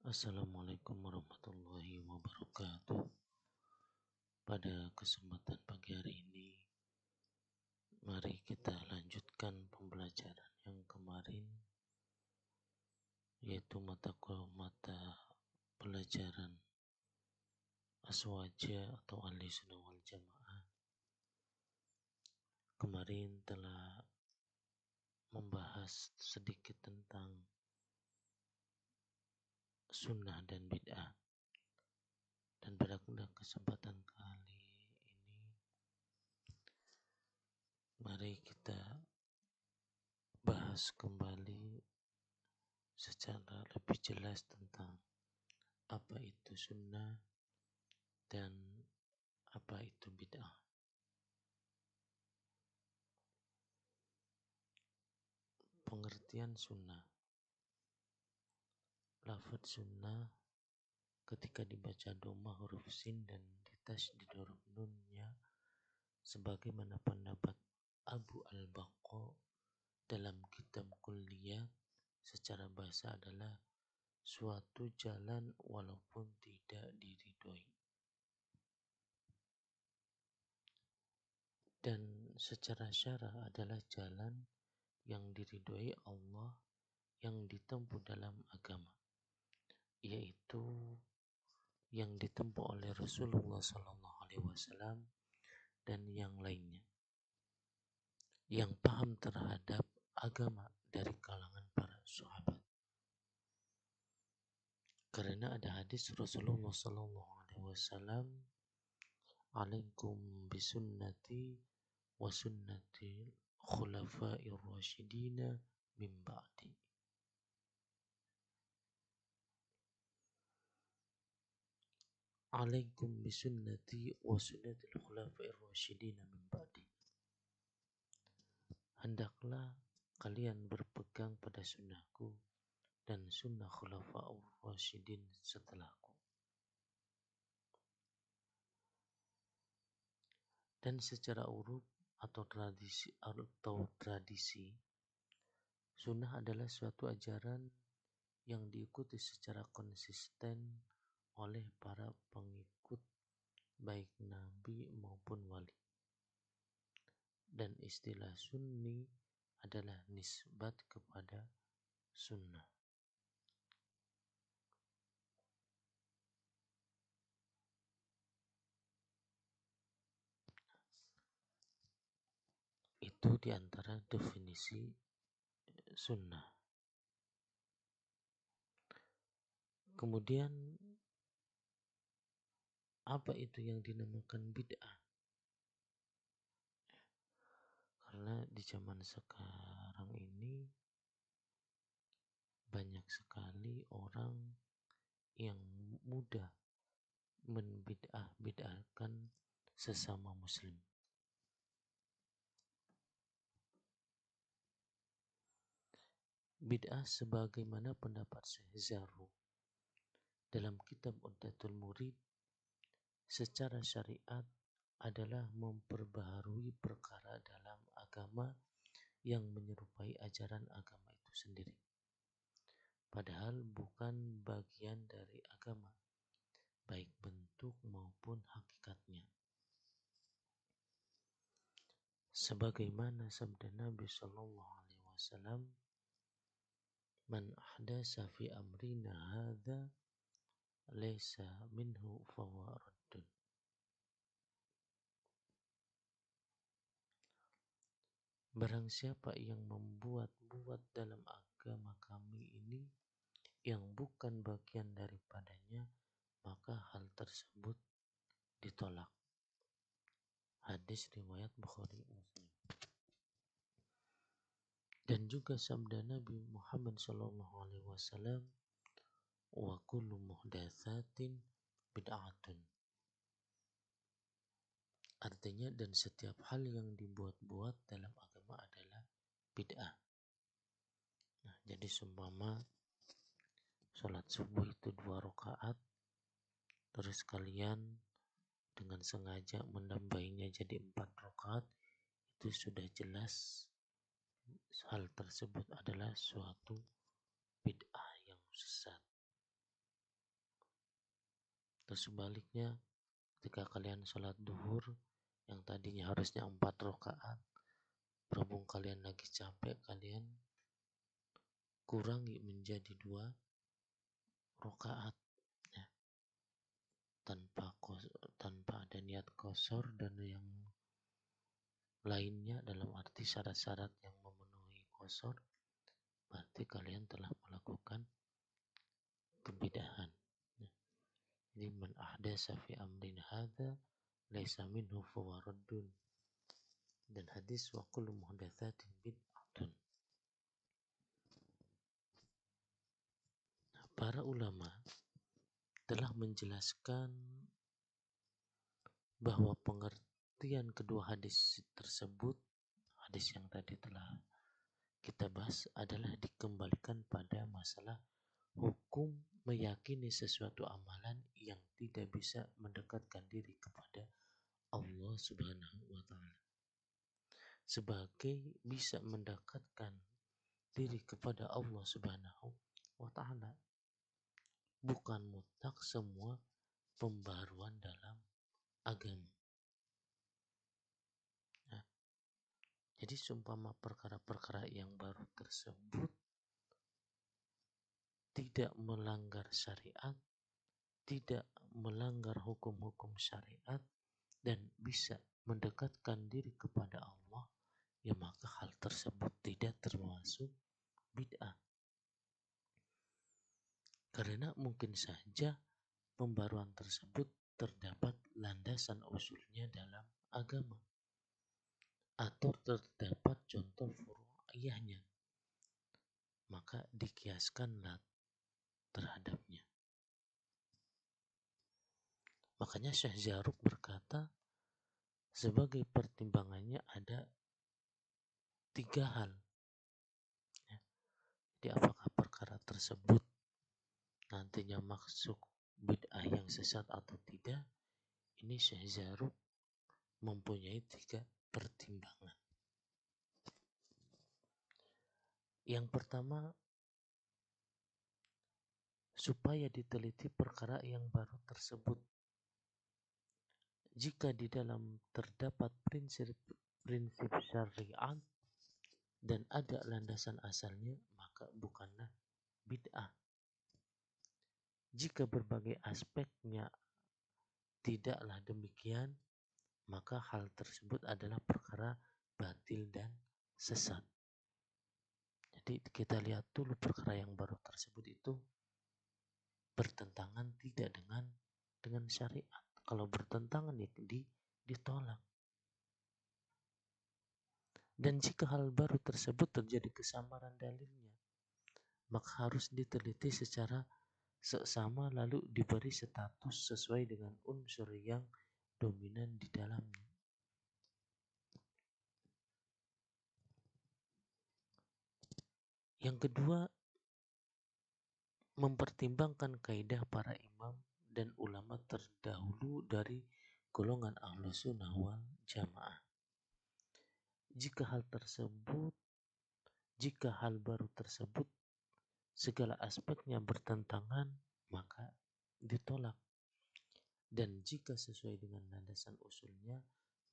Assalamualaikum warahmatullahi wabarakatuh. Pada kesempatan pagi hari ini, mari kita lanjutkan pembelajaran yang kemarin, yaitu mata pelajaran Aswaja atau Ahli Sunnah wal Jamaah. Kemarin telah membahas sedikit tentang sunnah dan bid'ah. Dan pada kesempatan kali ini, mari kita bahas kembali secara lebih jelas tentang apa itu sunnah dan apa itu bid'ah. Pengertian sunnah. Lafaz sunnah ketika dibaca dhamma huruf sin dan ditasydid huruf nunnya, sebagaimana pendapat Abu Al-Baqqa dalam kitab Kulliyah, secara bahasa adalah suatu jalan walaupun tidak diridhoi. Dan secara syarah adalah jalan yang diridhoi Allah yang ditempuh dalam agama, yaitu yang ditempuh oleh Rasulullah SAW dan yang lainnya yang paham terhadap agama dari kalangan para sahabat. Karena ada hadis Rasulullah SAW, "Alaikum bisunnati wa sunnati khulafa'ir rasyidina min ba'di." Alaikum bisunnati wa sunnatil khulafa'ir rasyidina min ba'di. Hendaklah kalian berpegang pada sunnahku dan sunnah khulafa'ur rasyidin setelahku. Dan secara uruf atau tradisi, sunnah adalah suatu ajaran yang diikuti secara konsisten oleh para pengikut baik nabi maupun wali. Dan istilah sunni adalah nisbat kepada sunnah. Itu diantara definisi sunnah. Kemudian apa itu yang dinamakan bid'ah? Karena di zaman sekarang ini banyak sekali orang yang mudah membid'ahkan sesama muslim. Bid'ah sebagaimana pendapat Syekh Zarruq dalam kitab Uddatul Murid, secara syariat adalah memperbaharui perkara dalam agama yang menyerupai ajaran agama itu sendiri, padahal bukan bagian dari agama, baik bentuk maupun hakikatnya. Sebagaimana sabda Nabi SAW, "Man ahdasa fi amrina hadza laysa minhu fahuwa raddun." Barang siapa yang membuat-buat dalam agama kami ini yang bukan bagian daripadanya, maka hal tersebut ditolak. Hadis riwayat Bukhari Muslim. Dan juga sabda Nabi Muhammad SAW, "Wa kullu muhdatsatin bid'atun." Artinya, dan setiap hal yang dibuat-buat dalam agama adalah bid'ah. Nah, jadi seumpama sholat subuh itu 2 rakaat, terus kalian dengan sengaja menambahinya jadi 4 rakaat, itu sudah jelas hal tersebut adalah suatu bid'ah yang sesat. Atau sebaliknya, ketika kalian sholat duhur yang tadinya harusnya 4 rakaat, berhubung kalian lagi capek, kalian kurangi menjadi 2 rakaat, ya, tanpa ada niat qasar dan yang lainnya, dalam arti syarat-syarat yang memenuhi qasar, berarti kalian telah melakukan kebidahan. Jadi man ahdasa fi amrin hadza laisa minhu fahuwa raddun. Dan hadis wa kullu muhdatsatin bid'atun. Para ulama telah menjelaskan bahwa pengertian kedua hadis tersebut, hadis yang tadi telah kita bahas, adalah dikembalikan pada masalah hukum meyakini sesuatu amalan yang tidak bisa mendekatkan diri kepada Allah Subhanahu wa Ta'ala. Sebagai bisa mendekatkan diri kepada Allah Subhanahu wa Ta'ala, bukan mutlak semua pembaruan dalam agama. Nah, jadi seumpama perkara-perkara yang baru tersebut tidak melanggar syariat, tidak melanggar hukum-hukum syariat, dan bisa mendekatkan diri kepada Allah, ya maka hal tersebut tidak termasuk bid'ah. Karena mungkin saja pembaruan tersebut terdapat landasan usulnya dalam agama, atau terdapat contoh furu'iyahnya, maka dikiaskanlah terhadapnya. Makanya Syekh Zarruq berkata, sebagai pertimbangannya ada 3 hal. Ya. Jadi apakah perkara tersebut nantinya masuk bid'ah yang sesat atau tidak, ini Syekh Zarruq mempunyai 3 pertimbangan. Yang pertama, supaya diteliti perkara yang baru tersebut. Jika di dalam terdapat prinsip syariat dan ada landasan asalnya, maka bukanlah bid'ah. Jika berbagai aspeknya tidaklah demikian, maka hal tersebut adalah perkara batil dan sesat. Jadi kita lihat dulu perkara yang baru tersebut itu bertentangan tidak dengan syariat. Kalau bertentangan itu ditolak. Dan jika hal baru tersebut terjadi kesamaran dalilnya, maka harus diteliti secara seksama lalu diberi status sesuai dengan unsur yang dominan di dalamnya. Yang kedua, mempertimbangkan kaidah para imam dan ulama terdahulu dari golongan Ahlus Sunnah wal Jamaah. Jika hal baru tersebut segala aspeknya bertentangan, maka ditolak. Dan jika sesuai dengan landasan usulnya,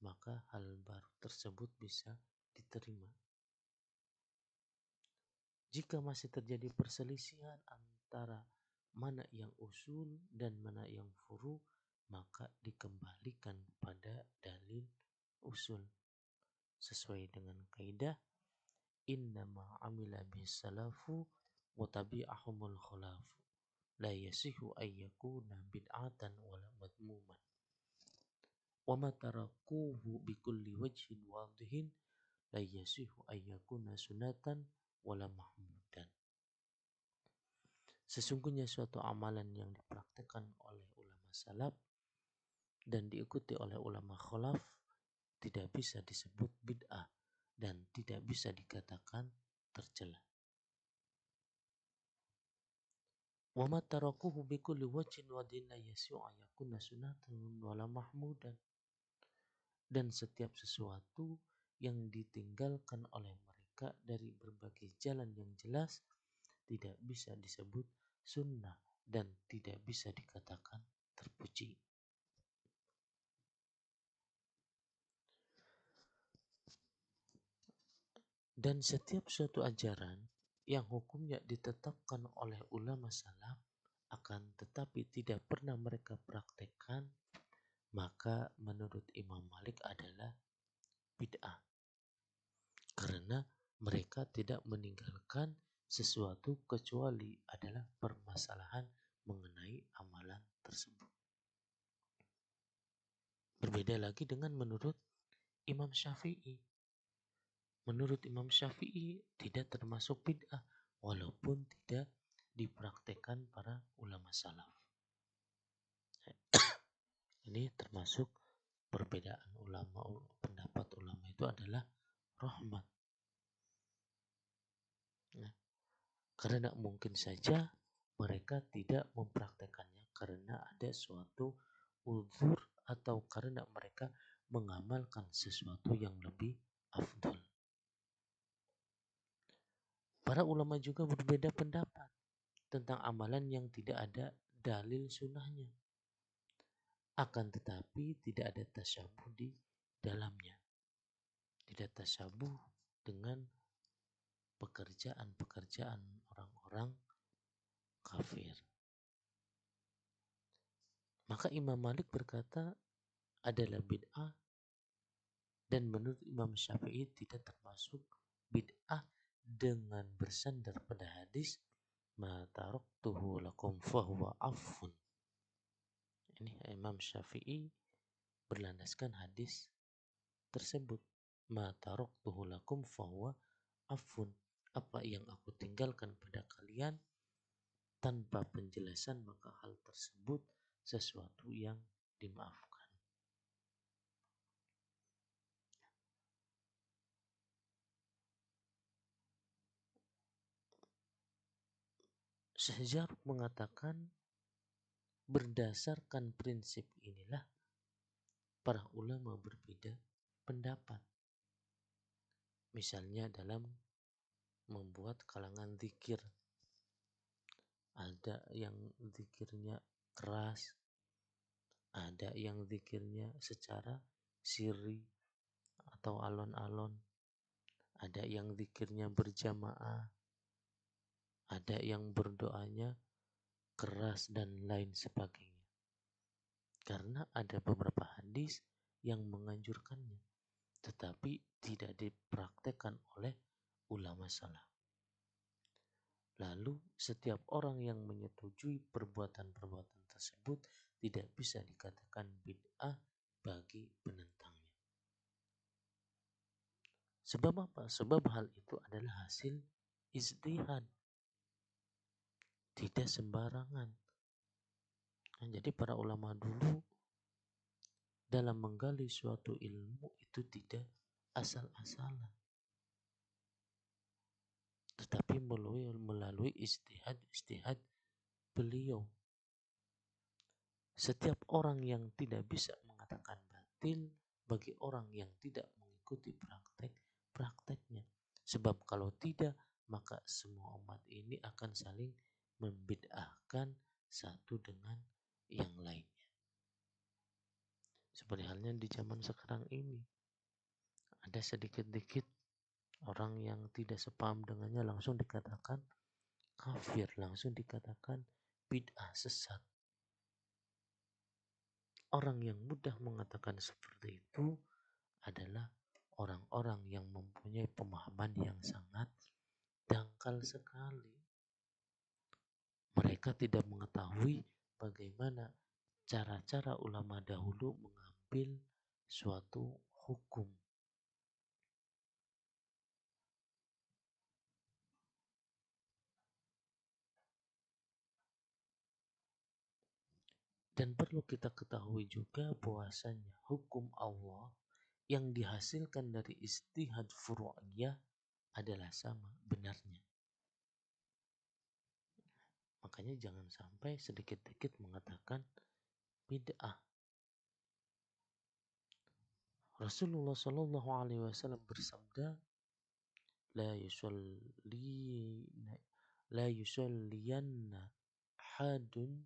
maka hal baru tersebut bisa diterima. Jika masih terjadi perselisihan antara mana yang usul dan mana yang furu, maka dikembalikan pada dalil usul sesuai dengan kaidah innama amila bis salafu wa tabi'ahumul khulafu la yasihu ayyakuna bid'atan wala madmuman wa ma tarakuhu bikulli wajhin wadihin la yasihu ayyakuna sunatan wala mahmudan. Sesungguhnya suatu amalan yang dipraktikkan oleh ulama salaf dan diikuti oleh ulama khalaf tidak bisa disebut bid'ah dan tidak bisa dikatakan tercela. Wa ma tarakuhu bikulli wajhin wadihin la yasihu ayyakuna sunatan wala mahmudan. Dan setiap sesuatu yang ditinggalkan oleh mereka dari berbagai jalan yang jelas tidak bisa disebut sunnah dan tidak bisa dikatakan terpuji. Dan setiap suatu ajaran yang hukumnya ditetapkan oleh ulama salaf akan tetapi tidak pernah mereka praktekkan, maka menurut Imam Malik adalah bid'ah. Karena mereka tidak meninggalkan sesuatu kecuali adalah permasalahan mengenai amalan tersebut. Berbeda lagi dengan menurut Imam Syafi'i. Menurut Imam Syafi'i tidak termasuk bid'ah walaupun tidak dipraktekkan para ulama salaf. Ini termasuk perbedaan ulama, pendapat ulama itu adalah rahmat. Nah, karena mungkin saja mereka tidak mempraktekannya karena ada suatu uzur atau karena mereka mengamalkan sesuatu yang lebih afdal. Para ulama juga berbeda pendapat tentang amalan yang tidak ada dalil sunnahnya. Akan tetapi tidak ada tasyabuh di dalamnya. Tidak tasyabuh dengan pekerjaan-pekerjaan orang-orang kafir. Maka Imam Malik berkata adalah bid'ah, dan menurut Imam Syafi'i tidak termasuk bid'ah dengan bersandar pada hadis ma taraktuhu lakum fahuwa affun. Ini Imam Syafi'i berlandaskan hadis tersebut. Ma taraktuhu lakum fahuwa affun. Apa yang aku tinggalkan pada kalian tanpa penjelasan maka hal tersebut sesuatu yang dimaafkan. Syekh Jarud mengatakan berdasarkan prinsip inilah para ulama berbeda pendapat. Misalnya dalam membuat kalangan zikir. Ada yang zikirnya keras, ada yang zikirnya secara sirri atau alon-alon, ada yang zikirnya berjamaah, ada yang berdoanya keras dan lain sebagainya. Karena ada beberapa hadis yang menganjurkannya, tetapi tidak dipraktekkan oleh ulama salaf. Lalu setiap orang yang menyetujui perbuatan-perbuatan tersebut tidak bisa dikatakan bid'ah bagi penentangnya. Sebab apa? Sebab hal itu adalah hasil ijtihad. Tidak sembarangan. Nah, jadi para ulama dulu dalam menggali suatu ilmu itu tidak asal-asalan, tetapi melalui ijtihad beliau. Setiap orang yang tidak bisa mengatakan batil bagi orang yang tidak mengikuti prakteknya. Sebab kalau tidak, maka semua umat ini akan saling membid'ahkan satu dengan yang lainnya. Seperti halnya di zaman sekarang ini. Ada sedikit-dikit orang yang tidak sepaham dengannya langsung dikatakan kafir, langsung dikatakan bid'ah sesat. Orang yang mudah mengatakan seperti itu adalah orang-orang yang mempunyai pemahaman yang sangat dangkal sekali. Mereka tidak mengetahui bagaimana cara-cara ulama dahulu mengambil suatu hukum. Dan perlu kita ketahui juga bahwasanya hukum Allah yang dihasilkan dari ijtihad furu'iyah adalah sama benarnya. Makanya jangan sampai sedikit-sedikit mengatakan bid'ah. Rasulullah Shallallahu Alaihi Wasallam bersabda, la yusalliyanna hadun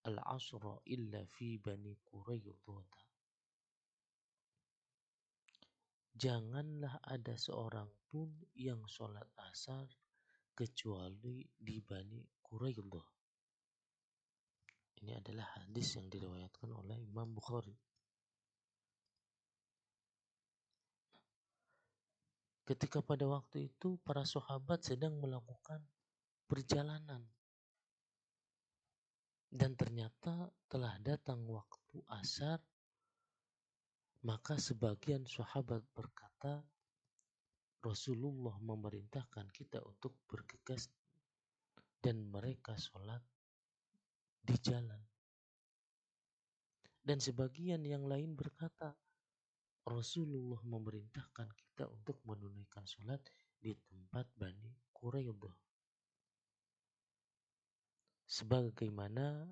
al-'ashra illa fi Bani Quraidah. Janganlah ada seorang pun yang sholat asar kecuali di Bani Quraidah. Ini adalah hadis yang diriwayatkan oleh Imam Bukhari. Ketika pada waktu itu para sahabat sedang melakukan perjalanan dan ternyata telah datang waktu asar, maka sebagian sahabat berkata, Rasulullah memerintahkan kita untuk bergegas, dan mereka sholat di jalan. Dan sebagian yang lain berkata, Rasulullah memerintahkan kita untuk menunaikan sholat di tempat Bani Quraidah. Sebagaimana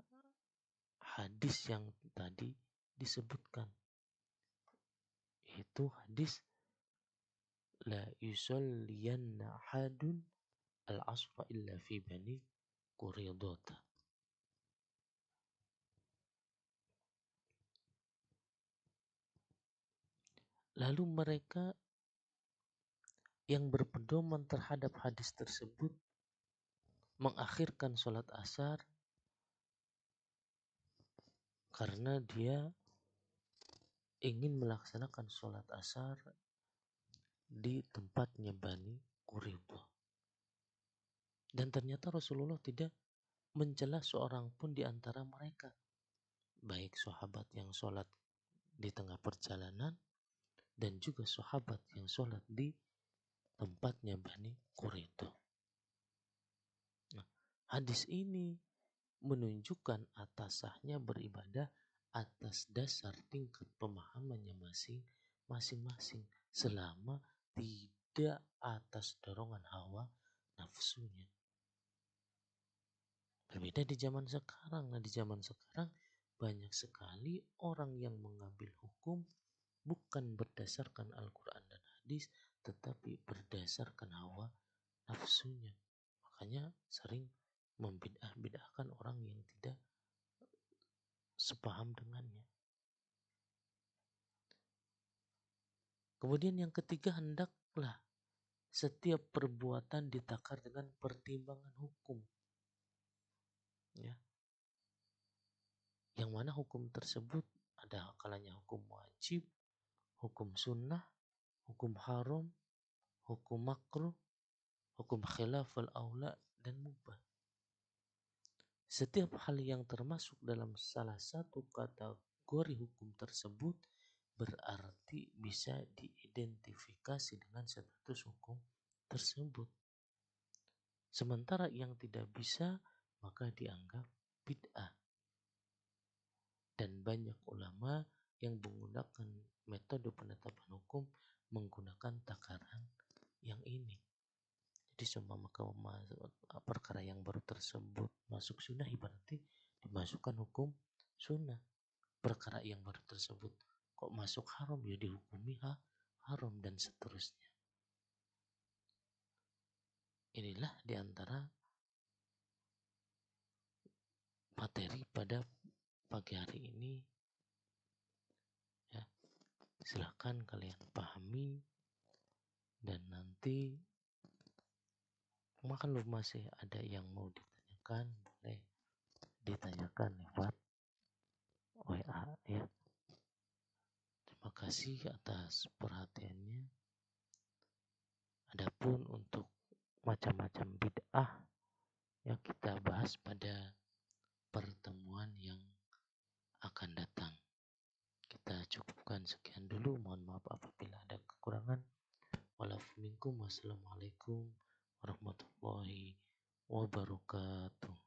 hadis yang tadi disebutkan, itu hadis la yusalliyanna ahadun al-'ashra illa fi Bani Quraidah. Lalu mereka yang berpedoman terhadap hadis tersebut mengakhirkan sholat asar karena dia ingin melaksanakan sholat asar di tempatnya Bani Quraidah. Dan ternyata Rasulullah tidak mencela seorang pun di antara mereka, baik sahabat yang sholat di tengah perjalanan dan juga sahabat yang sholat di tempatnya Bani Quraidah. Nah, hadis ini menunjukkan atas sahnya beribadah atas dasar tingkat pemahamannya masing-masing selama tidak atas dorongan hawa nafsunya. Berbeda di zaman sekarang. Nah, di zaman sekarang banyak sekali orang yang mengambil hukum bukan berdasarkan Al-Quran dan hadis, tetapi berdasarkan hawa nafsunya. Makanya sering membid'ah-bid'ahkan orang yang tidak sepaham dengannya. Kemudian yang ketiga, hendaklah setiap perbuatan ditakar dengan pertimbangan hukum. Ya. Yang mana hukum tersebut ada kalanya hukum wajib, hukum sunnah, hukum haram, hukum makruh, hukum khilaful aula, dan mubah. Setiap hal yang termasuk dalam salah satu kategori hukum tersebut berarti bisa diidentifikasi dengan status hukum tersebut. Sementara yang tidak bisa maka dianggap bid'ah. Dan banyak ulama yang menggunakan metode penetapan hukum menggunakan takaran yang ini. Jadi semua perkara yang baru tersebut masuk sunnah berarti dimasukkan hukum sunnah. Perkara yang baru tersebut kok masuk haram ya dihukumi haram, dan seterusnya. Inilah diantara materi pada pagi hari ini. Ya, silahkan kalian pahami, dan nanti kalau masih ada yang mau ditanyakan boleh ditanyakan lewat WA ya. Terima kasih atas perhatiannya. Adapun untuk macam-macam bid'ah yang kita bahas pada pertemuan yang akan datang. Kita cukupkan sekian dulu. Mohon maaf apabila ada kekurangan. Wassalamualaikum warahmatullahi wabarakatuh.